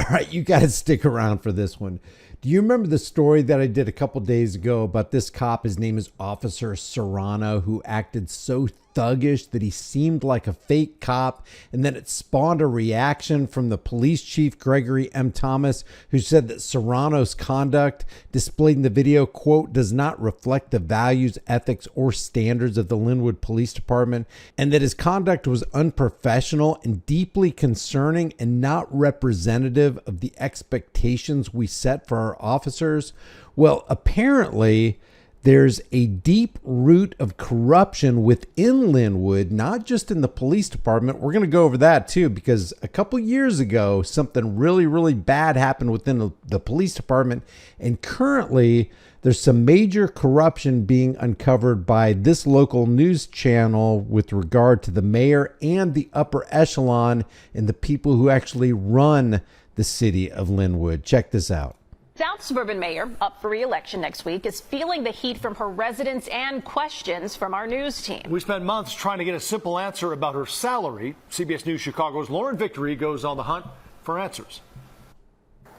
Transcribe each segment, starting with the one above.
right, you got to stick around for this one. Do you remember the story that I did a couple days ago about this cop? His name is Officer Serrano, who acted so thuggish that he seemed like a fake cop, and then it spawned a reaction from the police chief, Gregory M. Thomas, who said that Serrano's conduct displayed in the video, quote, does not reflect the values, ethics, or standards of the Linwood Police Department, and that his conduct was unprofessional and deeply concerning and not representative of the expectations we set for our officers. Well, apparently there's a deep root of corruption within Linwood, not just in the police department. We're going to go over that too, because a couple years ago, something really, really bad happened within the police department. And currently there's some major corruption being uncovered by this local news channel with regard to the mayor and the upper echelon and the people who actually run the city of Linwood. Check this out. South Suburban Mayor, up for re-election next week, is feeling the heat from her residents and questions from our news team. We spent months trying to get a simple answer about her salary. CBS News Chicago's Lauren Victory goes on the hunt for answers.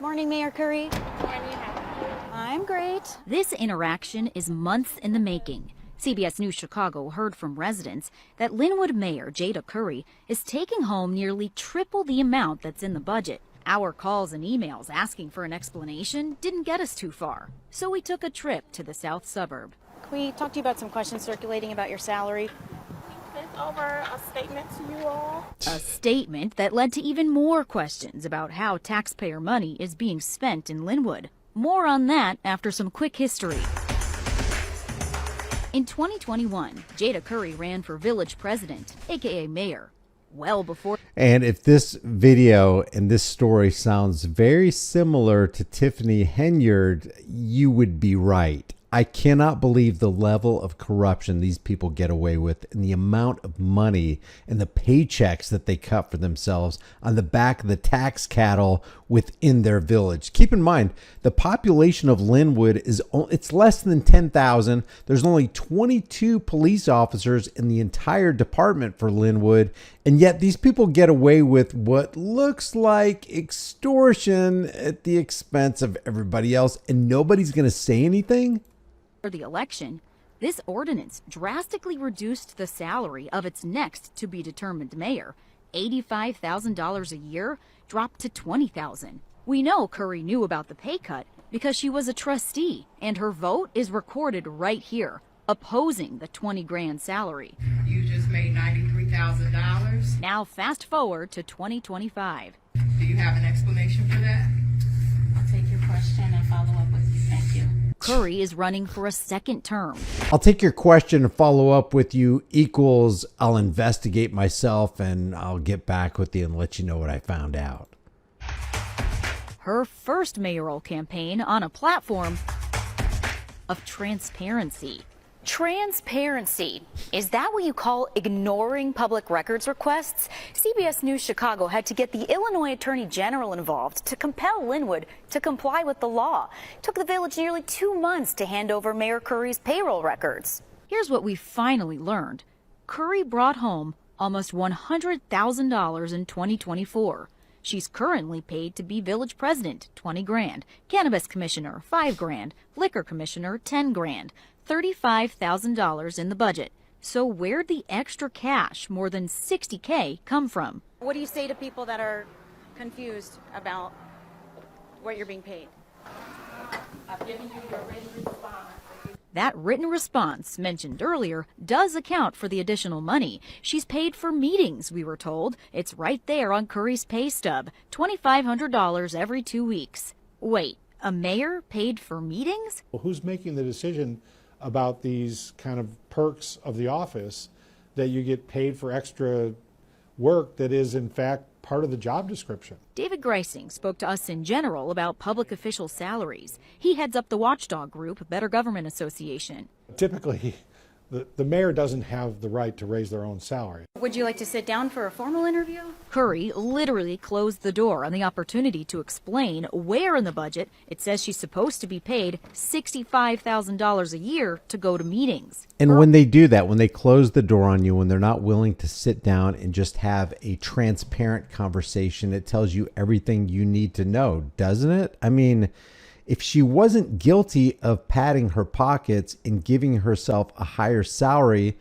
Morning, Mayor Curry. I'm great. This interaction is months in the making. CBS News Chicago heard from residents that Linwood Mayor Jada Curry is taking home nearly triple the amount that's in the budget. Our calls and emails asking for an explanation didn't get us too far, so we took a trip to the south suburb. Can we talk to you about some questions circulating about your salary? We sent over a statement to you all. A statement that led to even more questions about how taxpayer money is being spent in Linwood. More on that after some quick history. In 2021, Jada Curry ran for village president, aka mayor. Well before. And if this video and this story sounds very similar to Tiffany Henyard, you would be right. I cannot believe the level of corruption these people get away with and the amount of money and the paychecks that they cut for themselves on the back of the tax cattle within their village. Keep in mind, the population of Linwood it's less than 10,000. There's only 22 police officers in the entire department for Linwood. And yet these people get away with what looks like extortion at the expense of everybody else, and nobody's going to say anything. For the election, this ordinance drastically reduced the salary of its next to be determined mayor. $85,000 a year dropped to $20,000. We know Curry knew about the pay cut because she was a trustee, and her vote is recorded right here, opposing the $20,000 salary. You just made $93,000. Now fast forward to 2025. Do you have an explanation for that? I'll take your question and follow up with you. Thank you. Curry is running for a second term. I'll take your question and follow up with you equals I'll investigate myself and I'll get back with you and let you know what I found out. Her first mayoral campaign on a platform of transparency. Transparency. Is that what you call ignoring public records requests? CBS News Chicago had to get the Illinois Attorney General involved to compel Linwood to comply with the law. It took the village nearly 2 months to hand over Mayor Curry's payroll records. Here's what we finally learned. Curry brought home almost $100,000 in 2024. She's currently paid to be village president, $20,000, cannabis commissioner, $5,000, liquor commissioner, $10,000. $35,000 in the budget. So where'd the extra cash, more than $60K, come from? What do you say to people that are confused about what you're being paid? I've given you your written response. That written response, mentioned earlier, does account for the additional money. She's paid for meetings, we were told. It's right there on Curry's pay stub, $2,500 every 2 weeks. Wait, a mayor paid for meetings? Well, who's making the decision about these kind of perks of the office that you get paid for extra work that is in fact part of the job description? David Greising spoke to us in general about public official salaries. He heads up the watchdog group, Better Government Association. Typically, the mayor doesn't have the right to raise their own salary. Would you like to sit down for a formal interview? Curry literally closed the door on the opportunity to explain where in the budget it says she's supposed to be paid $65,000 a year to go to meetings. And when they do that, when they close the door on you, when they're not willing to sit down and just have a transparent conversation, it tells you everything you need to know, doesn't it? I mean, if she wasn't guilty of padding her pockets and giving herself a higher salary,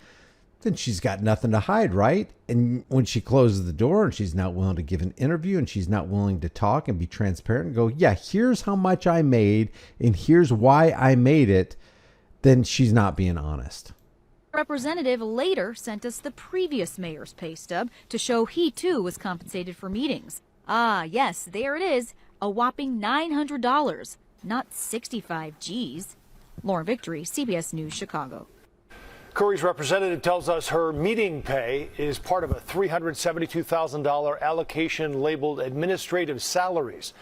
then she's got nothing to hide, right? And when she closes the door and she's not willing to give an interview and she's not willing to talk and be transparent and go, yeah, here's how much I made and here's why I made it, then she's not being honest. Representative later sent us the previous mayor's pay stub to show he too was compensated for meetings. Ah, yes, there it is, a whopping $900. Not 65 G's. Lauren Victory, CBS News, Chicago. Curry's representative tells us her meeting pay is part of a $372,000 allocation labeled administrative salaries.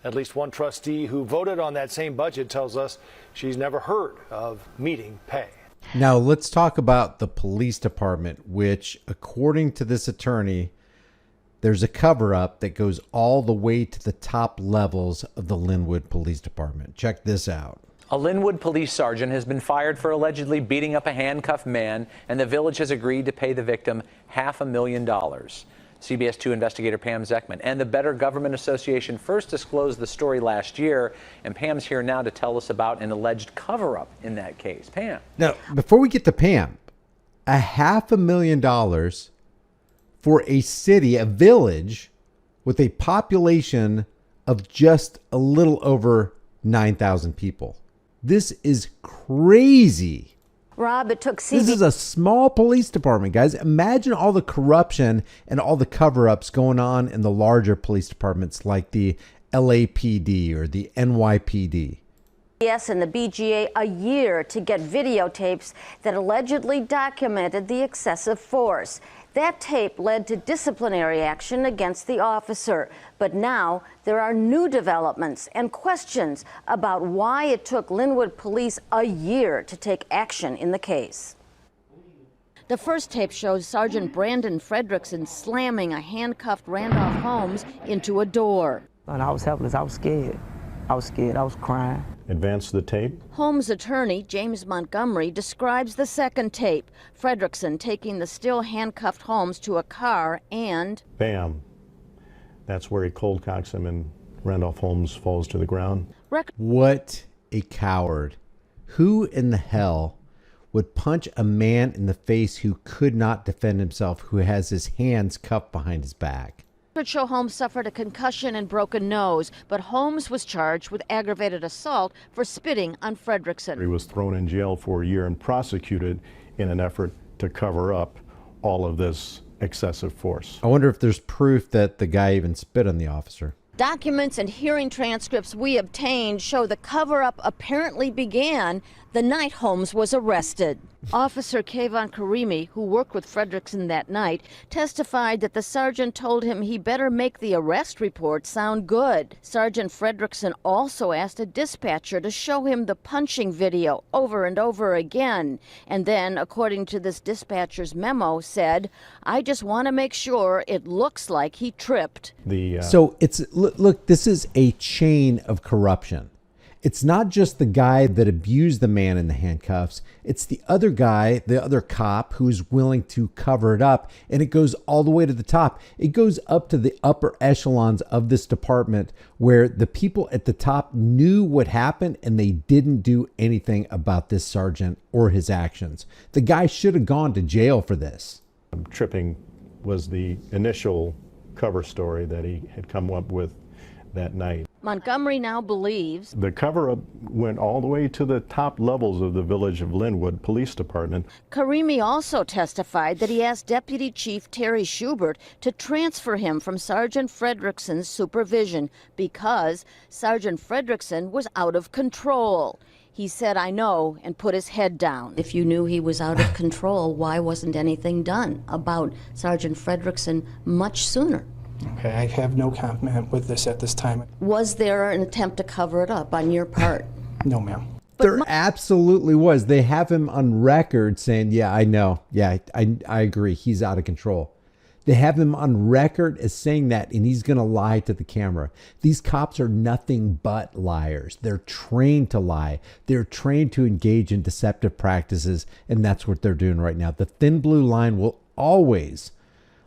At least one trustee who voted on that same budget tells us she's never heard of meeting pay. Now let's talk about the police department, which, according to this attorney, there's a cover-up that goes all the way to the top levels of the Linwood Police Department. Check this out. A Linwood police sergeant has been fired for allegedly beating up a handcuffed man, and the village has agreed to pay the victim $500,000. CBS 2 investigator Pam Zeckman and the Better Government Association first disclosed the story last year, and Pam's here now to tell us about an alleged cover-up in that case. Pam. Now, before we get to Pam, $500,000 for a city, a village with a population of just a little over 9,000 people. This is crazy. Rob, it took This is a small police department, guys. Imagine all the corruption and all the cover-ups going on in the larger police departments like the LAPD or the NYPD. CBS and the BGA a year to get videotapes that allegedly documented the excessive force. That tape led to disciplinary action against the officer. But now there are new developments and questions about why it took Linwood police a year to take action in the case. The first tape shows Sergeant Brandon Fredrickson slamming a handcuffed Randolph Holmes into a door. And I was helpless. I was scared. I was crying. Advance the tape. Holmes' attorney, James Montgomery, describes the second tape. Fredrickson taking the still handcuffed Holmes to a car and... Bam. That's where he cold cocks him and Randolph Holmes falls to the ground. What a coward. Who in the hell would punch a man in the face who could not defend himself, who has his hands cuffed behind his back? Records show Holmes suffered a concussion and broken nose, but Holmes was charged with aggravated assault for spitting on Fredrickson. He was thrown in jail for a year and prosecuted in an effort to cover up all of this excessive force. I wonder if there's proof that the guy even spit on the officer. Documents and hearing transcripts we obtained show the cover-up apparently began the night Holmes was arrested. Officer Kayvon Karimi, who worked with Fredrickson that night, testified that the sergeant told him he better make the arrest report sound good. Sergeant Fredrickson also asked a dispatcher to show him the punching video over and over again. And then, according to this dispatcher's memo, said, "I just want to make sure it looks like he tripped." So it's, look, this is a chain of corruption. It's not just the guy that abused the man in the handcuffs. It's the other guy, the other cop, who's willing to cover it up. And it goes all the way to the top. It goes up to the upper echelons of this department where the people at the top knew what happened and they didn't do anything about this sergeant or his actions. The guy should have gone to jail for this. Tripping was the initial cover story that he had come up with that night. Montgomery now believes the cover-up went all the way to the top levels of the Village of Linwood Police Department. Karimi also testified that he asked Deputy Chief Terry Schubert to transfer him from Sergeant Fredrickson's supervision because Sergeant Fredrickson was out of control. He said, "I know," and put his head down. If you knew he was out of control, why wasn't anything done about Sergeant Fredrickson much sooner? Okay, I have no comment with this at this time. Was there an attempt to cover it up on your part? No, ma'am. There absolutely was. They have him on record saying, yeah, I know. Yeah, I agree. He's out of control. They have him on record as saying that, and he's going to lie to the camera. These cops are nothing but liars. They're trained to lie. They're trained to engage in deceptive practices, and that's what they're doing right now. The thin blue line will always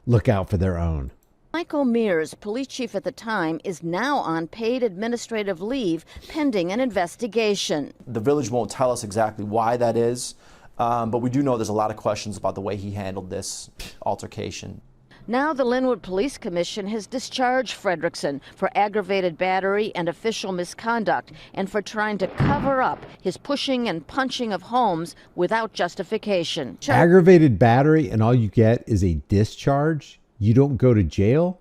look out for their own. Michael Mears, police chief at the time, is now on paid administrative leave pending an investigation. The village won't tell us exactly why that is, but we do know there's a lot of questions about the way he handled this altercation. Now the Linwood Police Commission has discharged Fredrickson for aggravated battery and official misconduct and for trying to cover up his pushing and punching of Holmes without justification. Aggravated battery and all you get is a discharge? You don't go to jail?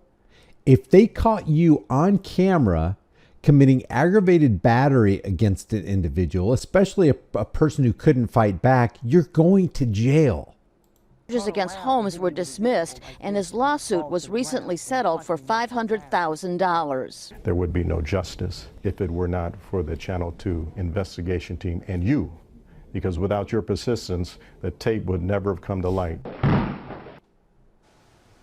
If they caught you on camera committing aggravated battery against an individual, especially a person who couldn't fight back, you're going to jail. Charges against Holmes were dismissed, and his lawsuit was recently settled for $500,000. There would be no justice if it were not for the Channel 2 investigation team and you, because without your persistence, the tape would never have come to light.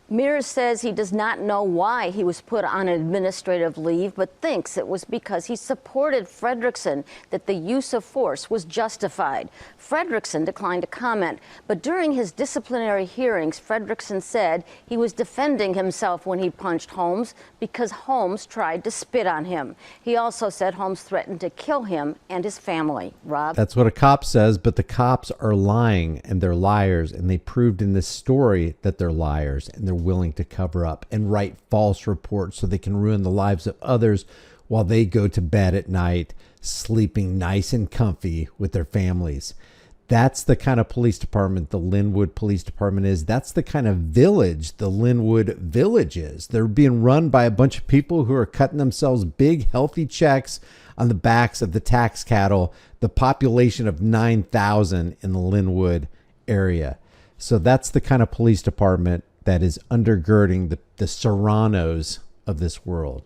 Mears says he does not know why he was put on administrative leave, but thinks it was because he supported Fredrickson that the use of force was justified. Fredrickson declined to comment, but during his disciplinary hearings, Fredrickson said he was defending himself when he punched Holmes because Holmes tried to spit on him. He also said Holmes threatened to kill him and his family. Rob? That's what a cop says, but the cops are lying, and they're liars, and they proved in this story that they're liars, and they're willing to cover up and write false reports so they can ruin the lives of others while they go to bed at night sleeping nice and comfy with their families. That's the kind of police department the Linwood Police Department is. That's the kind of village the Linwood Village is. They're being run by a bunch of people who are cutting themselves big, healthy checks on the backs of the tax cattle, the population of 9,000 in the Linwood area. So that's the kind of police department that is undergirding the Serranos of this world.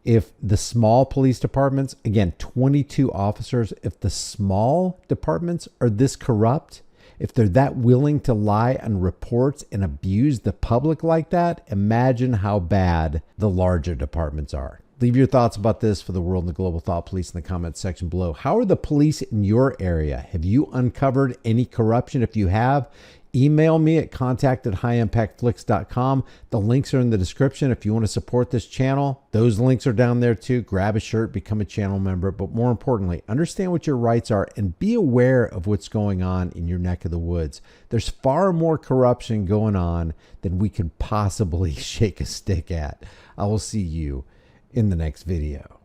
If the small police departments, again, 22 officers, if the small departments are this corrupt, if they're that willing to lie on reports and abuse the public like that, imagine how bad the larger departments are. Leave your thoughts about this for the World and the Global Thought Police in the comments section below. How are the police in your area? Have you uncovered any corruption? If you have, email me at contact@highimpactflix.com. The links are in the description. If you want to support this channel, those links are down there too. Grab a shirt, become a channel member. But more importantly, understand what your rights are and be aware of what's going on in your neck of the woods. There's far more corruption going on than we could possibly shake a stick at. I will see you in the next video.